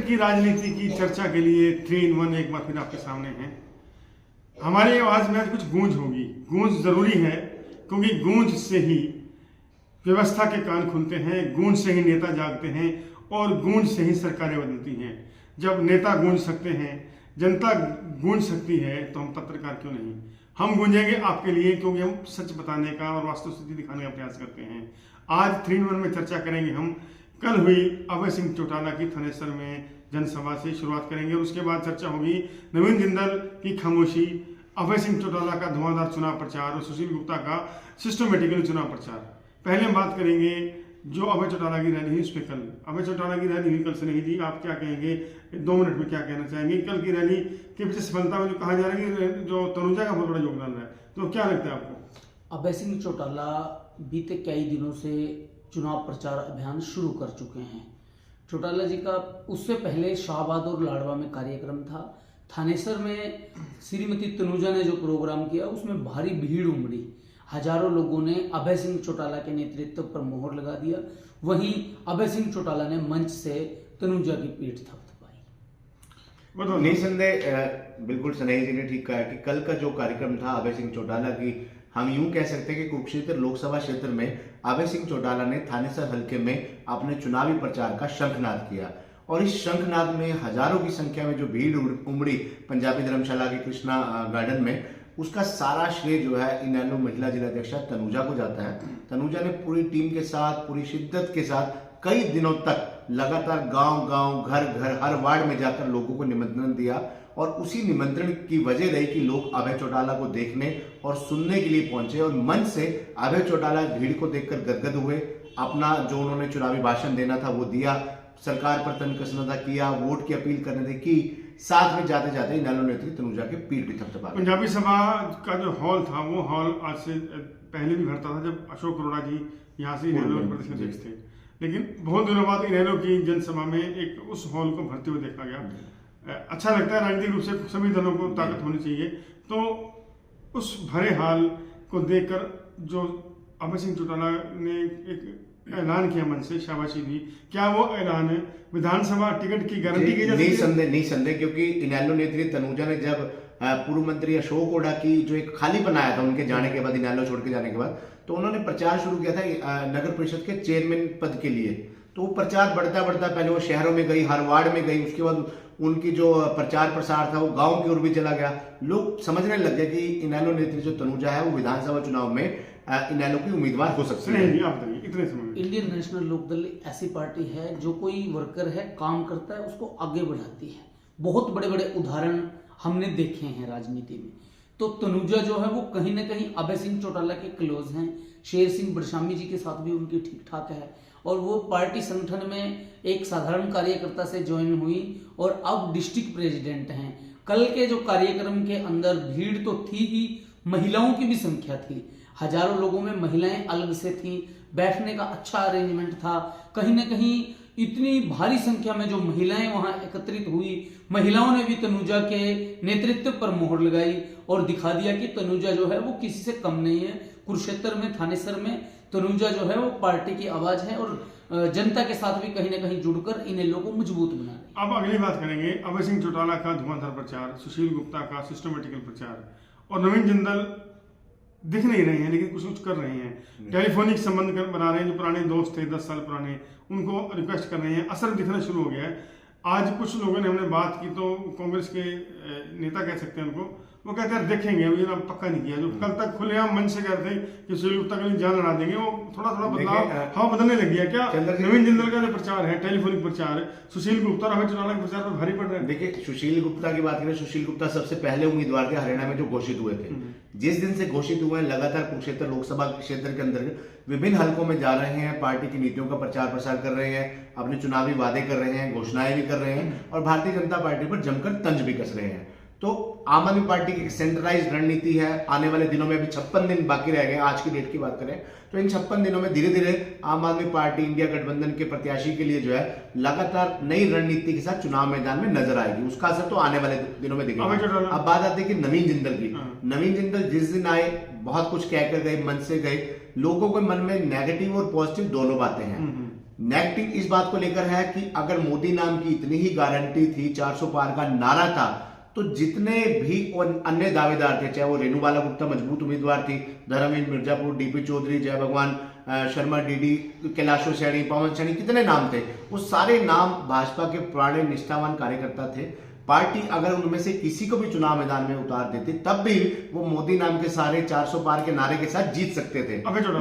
की राजनीति की चर्चा के लिए 3 in 1 एक बार फिर आपके सामने है। हमारी आवाज में आज कुछ गूंज होगी। गूंज जरूरी है क्योंकि गूंज से ही व्यवस्था के कान खुलते हैं, गूंज से ही नेता जागते हैं और गूंज से ही सरकारें बदलती हैं। जब नेता गूंज सकते हैं, जनता गूंज सकती है, तो हम पत्रकार क्यों नहीं। हम गूंजेंगे आपके लिए क्योंकि हम सच बताने का और वास्तव स्थिति दिखाने का प्रयास करते हैं। आज 3 in 1 में चर्चा करेंगे हम कल हुई अभय सिंह चौटाला की थानेसर में जनसभा से शुरुआत करेंगे और उसके बाद चर्चा होगी नवीन जिंदल की खामोशी, अभय सिंह चौटाला का धुआंधार चुनाव प्रचार और सुशील गुप्ता का सिस्टमेटिकली चुनाव प्रचार। पहले हम बात करेंगे जो अभय चौटाला की रैली हुई उस पर। कल अभय चौटाला की रैली हुई, कल से नहीं जी, आप क्या कहेंगे 2 मिनट में, क्या कहना चाहेंगे? कल की रैली के पीछे सफलता में जो कहा जा रहा है कि जो तनुजा का बहुत बड़ा योगदान रहा है, तो क्या लगता है आपको? अभय सिंह चौटाला बीते कई दिनों से चुनाव प्रचार अभियान शुरू कर चुके हैं। चौटाला जी का उससे पहले शाहबाद और लाडवा में कार्यक्रम था। थानेसर में श्रीमती तनुजा ने जो प्रोग्राम किया उसमें भारी भीड़ उमड़ी। हजारों लोगों ने अभय सिंह चौटाला के नेतृत्व पर मोहर लगा दिया। वहीं अभय सिंह चौटाला ने मंच से तनुजा की पीठ थपथपाई। निसंदेह बिल्कुल सनई जी ने ठीक कहा कि कल का जो कार्यक्रम था अभय सिंह चौटाला की, हम यूं कह सकते हैं कि कुरुक्षेत्र लोकसभा क्षेत्र में अभय सिंह चौटाला ने थानेसर हल्के में अपने चुनावी प्रचार का शंखनाद किया और इस शंखनाद में हजारों की संख्या में जो भीड़ उमड़ी पंजाबी धर्मशाला के कृष्णा गार्डन में, उसका सारा श्रेय जो है इनेलो महिला जिलाध्यक्षा तनुजा को जाता है। तनुजा ने पूरी टीम के साथ, पूरी शिद्दत के साथ कई दिनों तक लगातार गांव-गांव, घर-घर, हर वार्ड में जाकर लोगों को निमंत्रण दिया और उसी निमंत्रण की वजह रही कि लोग अभय चौटाला को देखने और सुनने के लिए पहुंचे और मंच से अभय चौटाला भीड़ को देखकर गदगद हुए। अपना जो उन्होंने चुनावी भाषण देना था वो दिया, सरकार पर तनकसनदा किया, वोट की अपील करने की, साथ में जाते जाते इनेलो नेत्री तनुजा के पीठ भी थपथपा। पंजाबी सभा का जो हॉल था वो हॉल आज से पहले भी भरता था जब अशोक अरोड़ा जी यहाँ से इनेलो प्रदेश अध्यक्ष थे, लेकिन बहुत दिनों बाद इनेलो की जनसभा में एक उस हॉल को भरते हुए देखा गया। अच्छा लगता है, राजनीतिक रूप से सभी दलों को ताकत होनी चाहिए। तो उस भरे हाल को देखकर जो अभय सिंह चौटाला ने एक ऐलान किया मन से, शाबाशी दी, क्या वो ऐलान विधानसभा टिकट की गारंटी की जाती है? नहीं संदेह, क्योंकि इनेलो नेत्री तनुजा ने जब पूर्व मंत्री अशोक ओड़ा की जो एक खाली बनाया था उनके जाने के बाद, इनेलो छोड़ के जाने के बाद, तो उन्होंने प्रचार शुरू किया था नगर परिषद के चेयरमैन पद के लिए। तो प्रचार बढ़ता बढ़ता पहले वो शहरों में गई, हर वार्ड में गई, उसके बाद उनकी जो प्रचार प्रसार था वो गांव की ओर भी चला गया। लोग समझने लग गए कि इनेलो नेत्री जो तनुजा है वो विधानसभा चुनाव में इनेलो की उम्मीदवार हो सकती है। इंडियन नेशनल लोकदल ऐसी पार्टी है जो कोई वर्कर है, काम करता है, उसको आगे बढ़ाती है। बहुत बड़े बड़े उदाहरण हमने देखे हैं राजनीति में। तो तनुजा जो है वो कहीं ना कहीं अभय सिंह चौटाला के क्लोज हैं। शेर सिंह बड़शामी जी के साथ भी उनकी ठीक ठाक है और वो पार्टी संगठन में एक साधारण कार्यकर्ता से ज्वाइन हुई और अब डिस्ट्रिक्ट प्रेसिडेंट हैं। कल के जो कार्यक्रम के अंदर भीड़ तो थी ही, महिलाओं की भी संख्या थी। हजारों लोगों में महिलाएं अलग से थी, बैठने का अच्छा अरेंजमेंट था। कहीं ना कहीं इतनी भारी संख्या में जो महिलाएं वहां एकत्रित हुई, महिलाओं ने भी तनुजा के नेतृत्व पर मोहर लगाई और दिखा दिया कि तनुजा जो है वो किसी से कम नहीं है। कुरुक्षेत्र में, थानेसर में तनुजा जो है वो पार्टी की आवाज है और जनता के साथ भी कहीं ना कहीं जुड़कर इन लोगों को मजबूत बना रही। अब अगली बात करेंगे अभय सिंह चौटाला का धुआंधार प्रचार, सुशील गुप्ता का सिस्टमेटिकल प्रचार और नवीन जिंदल दिख नहीं रहे हैं लेकिन कुछ कर रहे हैं। टेलीफोनिक संबंध बना रहे हैं, जो पुराने दोस्त थे 10 साल पुराने, उनको रिक्वेस्ट कर रहे हैं। असर दिखना शुरू हो गया है। आज कुछ लोगों ने हमने बात की तो कांग्रेस के नेता कह सकते हैं उनको, वो कहते हैं देखेंगे, अभी ना पक्का नहीं किया। जो कल तक खुलेआम मन से कहते हैं कि सुशील गुप्ता के लिए जान लड़ा देंगे, वो थोड़ा थोड़ा बदलाव हवा बदलने लग गया। क्या नवीन जिंदल का जो प्रचार है, टेलीफोनिक प्रचार, सुशील गुप्ता और अभय चौटाला के प्रचार पर भारी पड़ रहा है? देखिए, सुशील गुप्ता की बात करें, सुशील गुप्ता सबसे पहले उम्मीदवार थे हरियाणा में जो घोषित हुए थे। जिस दिन से घोषित हुए, लगातार कुरुक्षेत्र लोकसभा क्षेत्र के अंदर विभिन्न हलकों में जा रहे हैं, पार्टी की नीतियों का प्रचार प्रसार कर रहे हैं, अपने चुनावी वादे कर रहे हैं, घोषणाएं भी कर रहे हैं और भारतीय जनता पार्टी पर जमकर तंज भी कस रहे हैं। तो आम आदमी पार्टी की सेंट्रलाइज्ड रणनीति है। आने वाले दिनों में अभी 56 दिन बाकी रह गए, आज की डेट की बात करें तो इन 56 दिनों में धीरे धीरे आम आदमी पार्टी इंडिया गठबंधन के प्रत्याशी के लिए जो है लगातार नई रणनीति के साथ चुनाव मैदान में नजर आएगी। उसका असर तो आने वाले दिनों में दिखेगा। अब बात आती है कि नवीन जिंदल की। नवीन जिंदल जिस दिन आए बहुत कुछ कहकर गए, मन से गए, लोगों के मन में नेगेटिव और पॉजिटिव दोनों बातें हैं। नेगेटिव इस बात को लेकर है कि अगर मोदी नाम की इतनी ही गारंटी थी, 400 पार का नारा था, तो जितने भी अन्य दावेदार थे, चाहे वो रेणुबाला गुप्ता मजबूत उम्मीदवार थी, धर्मेंद्र मिर्जापुर, डीपी चौधरी, जय भगवान शर्मा, डीडी, कैलाशो सैनी, पवन सैनी, कितने नाम थे, वो सारे नाम भाजपा के पुराने निष्ठावान कार्यकर्ता थे। पार्टी अगर उनमें से किसी को भी चुनाव मैदान में उतार देती तब भी वो मोदी नाम के सारे 400 पार के नारे के साथ जीत सकते थे।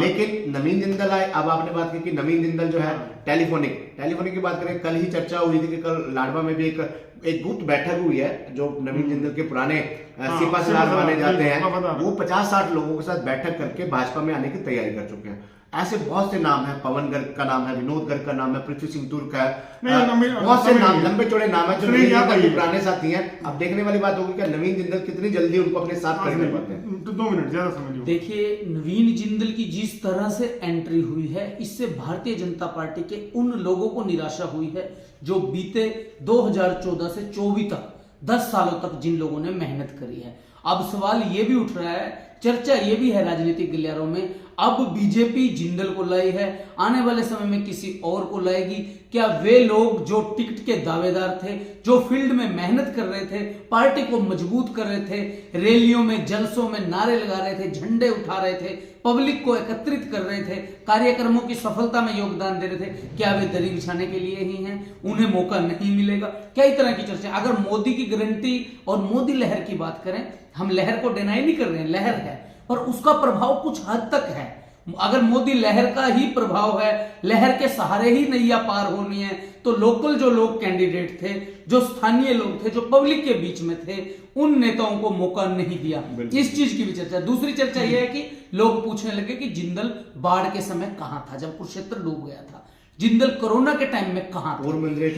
लेकिन नवीन जिंदल आए। अब आपने बात की कि नवीन जिंदल जो है टेलीफोनिक की बात करें, कल ही चर्चा हुई थी कि कल लाडवा में भी एक गुप्त बैठक हुई है जो नवीन जिंदल के पुराने सिपा सलार माने जाते हैं, वो 50-60 लोगों के साथ बैठक करके भाजपा में आने की तैयारी कर चुके हैं। ऐसे बहुत से नाम है, पवन गर्ग का नाम है, विनोद गर्ग का नाम है, पृथ्वी सिंह तुर्क है, बहुत से नाम, लंबे चौड़े नाम है जो नवीन जिंदल के पुराने साथी हैं। अब देखने वाली बात होगी कि नवीन जिंदल कितनी जल्दी उनको अपने साथ करने पाते हैं। तो 2 मिनट ज्यादा समझ। देखिए, नवीन जिंदल की जिस तरह से एंट्री हुई है, इससे भारतीय जनता पार्टी के उन लोगों को निराशा हुई है जो बीते 2014 से 24 तक 10 सालों तक जिन लोगों ने मेहनत करी है। अब सवाल ये भी उठ रहा है, चर्चा ये भी है राजनीतिक गलियारों में, अब बीजेपी जिंदल को लाई है, आने वाले समय में किसी और को लाएगी। क्या वे लोग जो टिकट के दावेदार थे, जो फील्ड में मेहनत कर रहे थे, पार्टी को मजबूत कर रहे थे, रैलियों में, जलसों में नारे लगा रहे थे, झंडे उठा रहे थे, पब्लिक को एकत्रित कर रहे थे, कार्यक्रमों की सफलता में योगदान दे रहे थे, क्या वे दरी बिछाने के लिए ही हैं? उन्हें मौका नहीं मिलेगा? कई तरह की चर्चा। अगर मोदी की गारंटी और मोदी लहर की बात करें, हम लहर को डिनाई नहीं कर रहे हैं, लहर है, और उसका प्रभाव कुछ हद तक है। अगर मोदी लहर का ही प्रभाव है, लहर के सहारे ही नैया पार होनी है, तो लोकल जो लोग कैंडिडेट थे, जो स्थानीय लोग थे, जो पब्लिक के बीच में थे, उन नेताओं को मौका नहीं दिया। इस चीज की भी चर्चा। दूसरी चर्चा यह है कि लोग पूछने लगे कि जिंदल बाढ़ के समय कहां था, जब कुरुक्षेत्र डूब गया था? जिंदल कोरोना के टाइम में कहां था?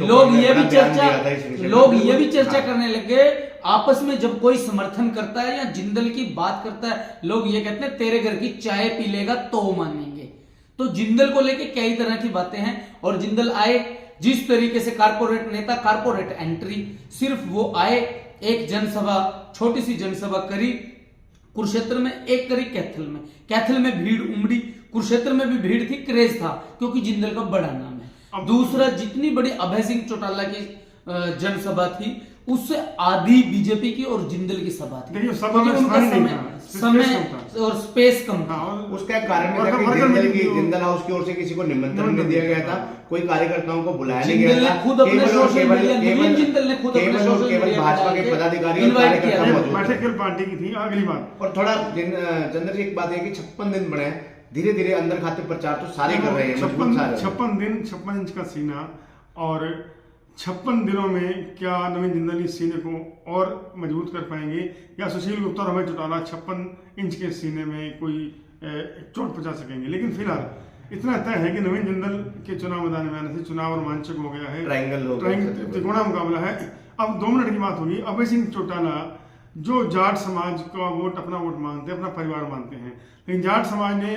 लोग ये भी चर्चा करने लगे आपस में। जब कोई समर्थन करता है या जिंदल की बात करता है, लोग ये कहते हैं तेरे घर की चाय पी लेगा तो मानेंगे। तो जिंदल को लेके कई तरह की बातें हैं। और जिंदल आए जिस तरीके से, कारपोरेट नेता, कारपोरेट एंट्री, सिर्फ वो आए, एक जनसभा, छोटी सी जनसभा करी कुरुक्षेत्र में, एक करी कैथल में भीड़ उमड़ी, कुरुक्षेत्र में भी भीड़ थी, क्रेज था, क्योंकि जिंदल का बड़ा नाम है। दूसरा, जितनी बड़ी अभय सिंह चौटाला की जनसभा थी, उससे आधी बीजेपी की और जिंदल की सभा थी। समय और स्पेस कम था। उसका कारण था कि जिंदल हाउस की ओर से किसी को निमंत्रण नहीं दिया गया था, कोई कार्यकर्ताओं को बुलाया नहीं गया था। खुद अपने सोशल मीडिया, जिंदल ने खुद अपने सोशल मीडिया भाजपा के पदाधिकारी और कार्यकर्ता पार्टी की थी। अगली बात, और थोड़ा चंद्र जी, एक बात है कि 56 दिन बने हैं, धीरे धीरे अंदर खाते प्रचार तो सारे कर रहे हैं। 56 दिन, 56 इंच का सीना, और 56 दिनों में क्या नवीन जिंदल इस सीने को और मजबूत कर पाएंगे, या सुशील गुप्ता और अभय चौटाला 56 इंच के सीने में कोई चोट पहुंचा सकेंगे? लेकिन फिलहाल इतना तय है कि नवीन जिंदल के चुनाव मैदान में आने से चुनाव रोमांचक हो गया है, त्रिकोणा मुकाबला है। अब 2 मिनट की बात होगी। अभय सिंह चौटाला जो जाट समाज का वोट, अपना वोट मानते हैं, अपना परिवार मानते हैं, लेकिन जाट समाज ने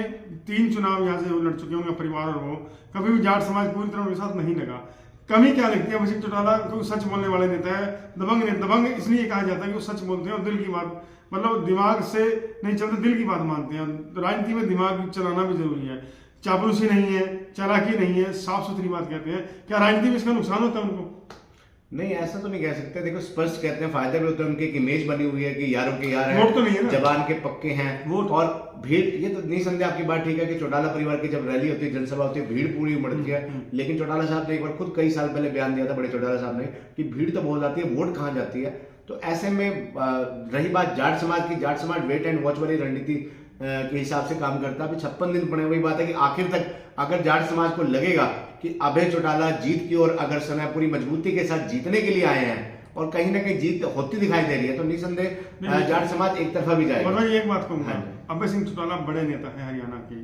3 चुनाव यहाँ से लड़ चुके हैं, उनका परिवार और वो, कभी भी जाट समाज पूरी तरह उनके साथ नहीं लगा। कमी क्या लगती है? अभय सिंह चौटाला को सच बोलने वाले नेता है, दबंग इसलिए कहा जाता है कि वो सच बोलते हैं और दिल की बात, मतलब दिमाग से नहीं चलते, दिल की बात मानते हैं। राजनीति में दिमाग चलाना भी जरूरी है, चापलूसी नहीं है, चालाकी नहीं है, साफ सुथरी बात कहते हैं। क्या राजनीति में इसका नुकसान होता है उनको? नहीं, ऐसा तो नहीं कह सकते। देखो, स्पष्ट कहते हैं, फायदे भी होते हैं, उनकी एक इमेज बनी हुई है कि यारों के यार वोट तो नहीं है ना, जबान के पक्के हैं, वोट और भीड़। ये तो निसंदेह आपकी बात ठीक है कि चौटाला परिवार की जब रैली होती है, जनसभा होती है, भीड़ पूरी उमड़ती है। लेकिन चौटाला साहब ने एक बार खुद कई साल पहले बयान दिया था, बड़े चौटाला साहब ने, कि भीड़ तो बहुत आती है, वोट कहाँ जाती है। तो ऐसे में रही बात जाट समाज की, जाट समाज वेट एंड वॉच वाली रणनीति के हिसाब से काम करता है। अभी 56 दिन पड़े, वही बात है कि आखिर तक अगर जाट समाज को लगेगा कि अभय चौटाला जीत की ओर अगर समय पूरी मजबूती के साथ जीतने के लिए आए हैं और कहीं ना कहीं जीत होती दिखाई दे रही है, तो निसंदेह जाट समाज एक तरफा भी जाएगा। और मैं एक बात कहूंगा, अभय सिंह चौटाला बड़े नेता है, हरियाणा के,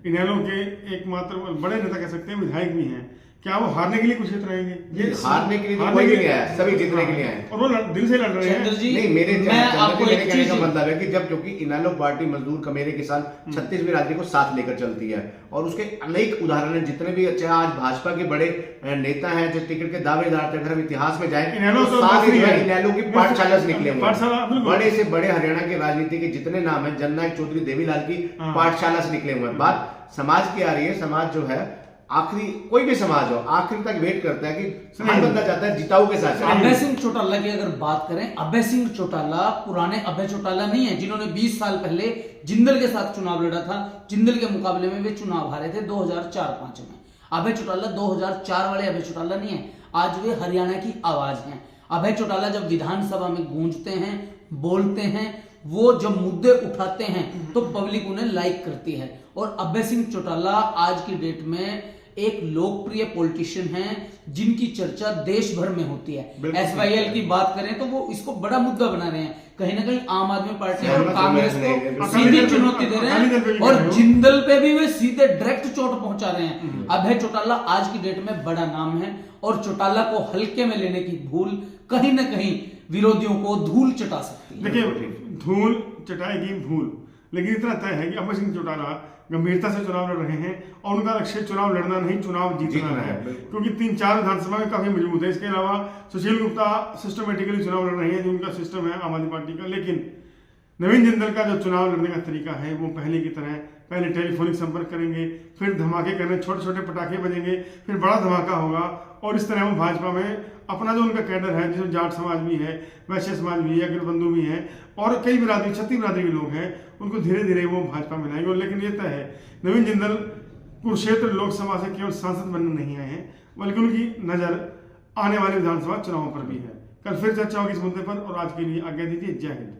इनेलो के एकमात्र बड़े नेता कह सकते हैं, विधायक भी हैं। क्या वो हारने के लिए कुछ रहेंगे? ये हारने के लिए तो कोई नहीं आया, सभी जीतने के लिए आए, और वो दिल से लड़ रहे हैं। नहीं, मेरे कहने का मतलब है कि जब, क्योंकि इनेलो पार्टी मजदूर कमेरे किसान 36 राज्य को साथ लेकर चलती है, और उसके अनेक उदाहरण हैं, जितने भी अच्छे आज भाजपा के बड़े नेता हैं जो टिकट के दावेदार थे, अगर हम इतिहास में जाए, इनेलो की पाठशाला से निकले हुए, बड़े से बड़े हरियाणा के राजनीति के जितने नाम है, जननायक चौधरी, देवीलाल की पाठशाला से निकले हुए हैं। बात समाज की आ रही है, समाज जो है आखिरी कोई भी समाज हो आखिर तक वेट करता है कि हर बंदा चाहता है जिताऊ के साथ जाए। अभय सिंह चौटाला की अगर बात करें, अभय सिंह चौटाला पुराने अभय चौटाला नहीं है जिन्होंने 20 साल पहले जिंदल के साथ चुनाव लड़ा था। जिंदल के मुकाबले में वे चुनाव हारे थे 2004-05 में। अभय चौटाला 2004 वाले अभय चौटाला नहीं है, आज वे हरियाणा की आवाज हैं। अभय चौटाला जब विधानसभा में गूंजते हैं, बोलते हैं, वो जब मुद्दे उठाते हैं तो पब्लिक उन्हें लाइक करती है। और अभय सिंह चौटाला आज की डेट में एक लोकप्रिय पॉलिटिशियन हैं जिनकी चर्चा देश भर में होती है। SYL की बात करें तो वो इसको बड़ा मुद्दा बना रहे हैं, कहीं ना कहीं आम आदमी पार्टी और कांग्रेस को सीधी चुनौती दे रहे हैं और जिंदल पे भी वे सीधे डायरेक्ट चोट पहुंचा रहे हैं। अभय चौटाला आज की डेट में बड़ा नाम है और चौटाला को हल्के में लेने की भूल कहीं ना कहीं विरोधियों को धूल चटा सकती है। देखिए, धूल चटाएगी भूल, लेकिन इतना तय है कि अभय सिंह चौटाला गंभीरता से चुनाव लड़ रहे हैं और उनका लक्ष्य चुनाव लड़ना नहीं, चुनाव जीतना है, क्योंकि 3-4 विधानसभा में काफी मजबूत है। इसके अलावा सुशील गुप्ता सिस्टमेटिकली चुनाव लड़ रहे हैं, जो उनका सिस्टम है आम आदमी पार्टी का। लेकिन नवीन जिंदल का जो चुनाव लड़ने का तरीका है वो पहले की तरह, पहले टेलीफोनिक संपर्क करेंगे, फिर धमाके करने, छोटे छोटे पटाखे बजेंगे, फिर बड़ा धमाका होगा और इस तरह वो भाजपा में अपना जो उनका कैडर है, जिसमें जाट समाज भी है, वैश्य समाज भी है, अग्रबंधु भी है और कई बिरादरी, छत्तीस बिरादरी के लोग हैं, उनको धीरे धीरे वो भाजपा में लाएंगे। लेकिन ये तय है, नवीन जिंदल कुरुक्षेत्र लोकसभा से केवल सांसद बनने नहीं आए हैं, बल्कि उनकी नजर आने वाले विधानसभा चुनावों पर भी है। कल फिर चर्चा होगी इस मुद्दे पर और आज के लिए आज्ञा दीजिए। जय हिंद।